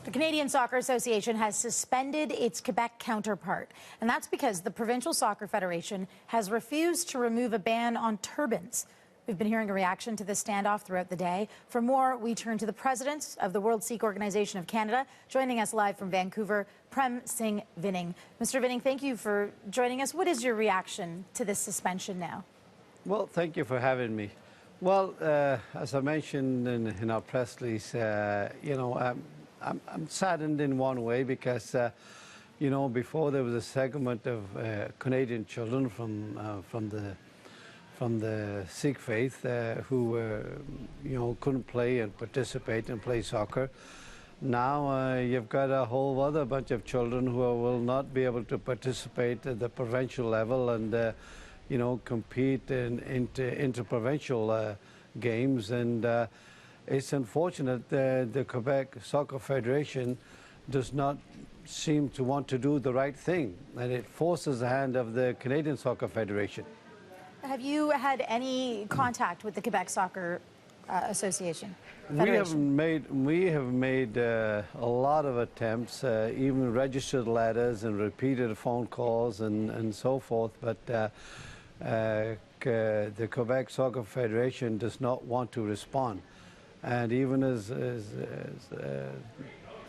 The Canadian Soccer Association has suspended its Quebec counterpart, and that's because the Provincial Soccer Federation has refused to remove a ban on turbans. We've been hearing a reaction to this standoff throughout the day. For more, we turn to the president of the World Sikh Organization of Canada, joining us live from Vancouver, Prem, Singh, Vinning. Mr. Vinning, thank you for joining us. What is your reaction to this suspension now? Well, thank you for having me. Well, as I mentioned in our press release, I'm saddened in one way because, before there was a segment of Canadian children from the Sikh faith who, couldn't play and participate and play soccer. Now you've got a whole other bunch of children who will not be able to participate at the provincial level and, compete in interprovincial games. And it's unfortunate that the Quebec Soccer Federation does not seem to want to do the right thing, and it forces the hand of the Canadian Soccer Federation. Have you had any contact with the Quebec Soccer Association? We have made a lot of attempts, even registered letters and repeated phone calls and so forth, but the Quebec Soccer Federation does not want to respond. And even as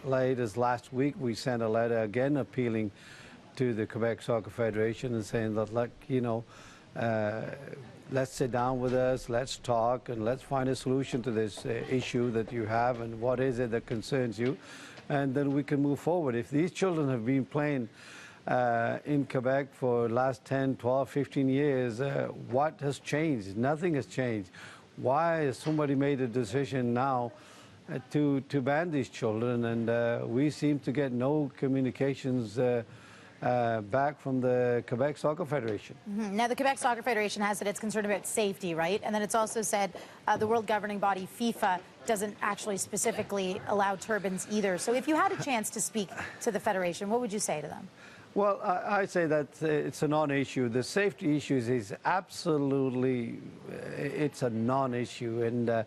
late as last week, we sent a letter again appealing to the Quebec Soccer Federation and saying that, look, let's sit down with us, let's talk, and let's find a solution to this issue that you have and what is it that concerns you, and then we can move forward. If these children have been playing in Quebec for the last 10, 12, 15 years, what has changed? Nothing has changed. Why has somebody made a decision now to ban these children? And we seem to get no communications back from the Quebec Soccer Federation. Now, the Quebec Soccer Federation has said it's concerned about safety, right? And then it's also said the world governing body, FIFA, doesn't actually specifically allow turbans either. So if you had a chance to speak to the Federation, what would you say to them? Well, I say that it's a non-issue. The safety issues is absolutely, it's a non-issue, and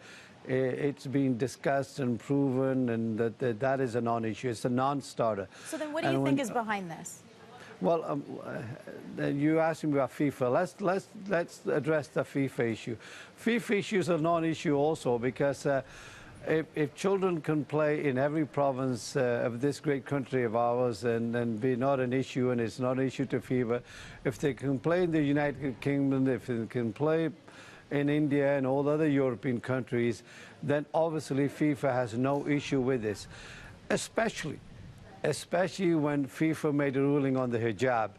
it's been discussed and proven, and that is a non-issue. It's a non-starter. So then what do you think is behind this? Well, you asked me about FIFA. Let's address the FIFA issue. FIFA issue is a non-issue also because if children can play in every province of this great country of ours and be not an issue, and it's not an issue to FIFA, if they can play in the United Kingdom, if they can play in India and all other European countries, then obviously FIFA has no issue with this, especially when FIFA made a ruling on the hijab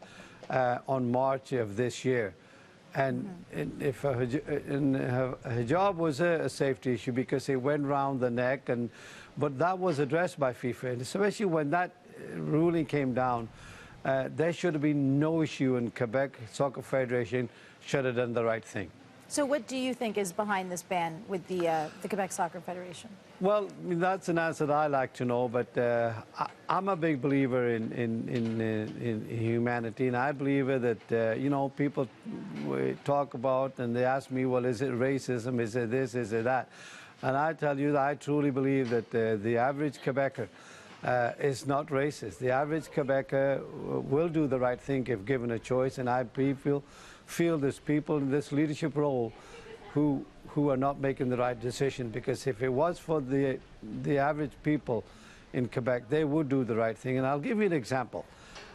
on March of this year. And if a hijab was a safety issue because it went round the neck, but that was addressed by FIFA, and especially when that ruling came down, there should have been no issue, and Quebec Soccer Federation should have done the right thing. So what do you think is behind this ban with the Quebec Soccer Federation? Well, that's an answer that I like to know, but I'm a big believer in humanity, and I believe that, people talk about and they ask me, well, is it racism, is it this, is it that? And I tell you that I truly believe that the average Quebecer is not racist. The average Quebecer will do the right thing if given a choice, and I feel there's people in this leadership role who are not making the right decision, because if it was for the average people in Quebec, they would do the right thing. And I'll give you an example,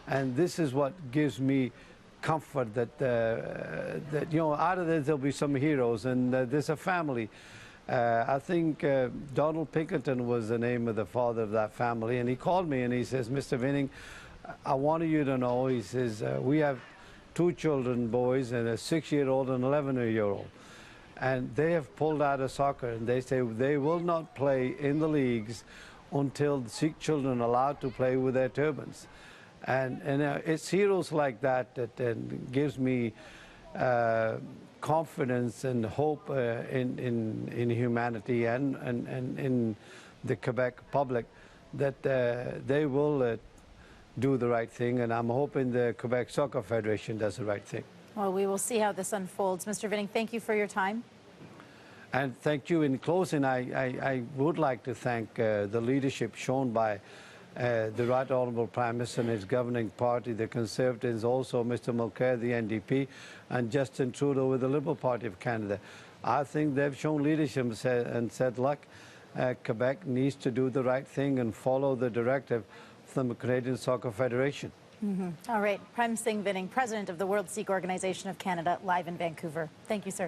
and this is what gives me comfort that out of this there'll be some heroes, and there's a family. I think Donald Pinkerton was the name of the father of that family, and he called me and he says, Mr. Vinning, I wanted you to know, he says, we have 2 children, boys, and a 6-year-old and an 11-year-old. And they have pulled out of soccer, and they say they will not play in the leagues until the Sikh children are allowed to play with their turbans. And it's heroes like that that gives me confidence and hope in humanity and in the Quebec public that they will do the right thing, and I'm hoping the Quebec Soccer Federation does the right thing. Well, we will see how this unfolds. Mr. Vinning, thank you for your time. And thank you. In closing, I would like to thank the leadership shown by the Right Honourable Prime Minister and his governing party, the Conservatives, also Mr Mulcair, the NDP, and Justin Trudeau with the Liberal Party of Canada. I think they've shown leadership and said, look, Quebec needs to do the right thing and follow the directive from the Canadian Soccer Federation. All right. Prem Singh Vinning, President of the World Sikh Organization of Canada, live in Vancouver. Thank you, sir.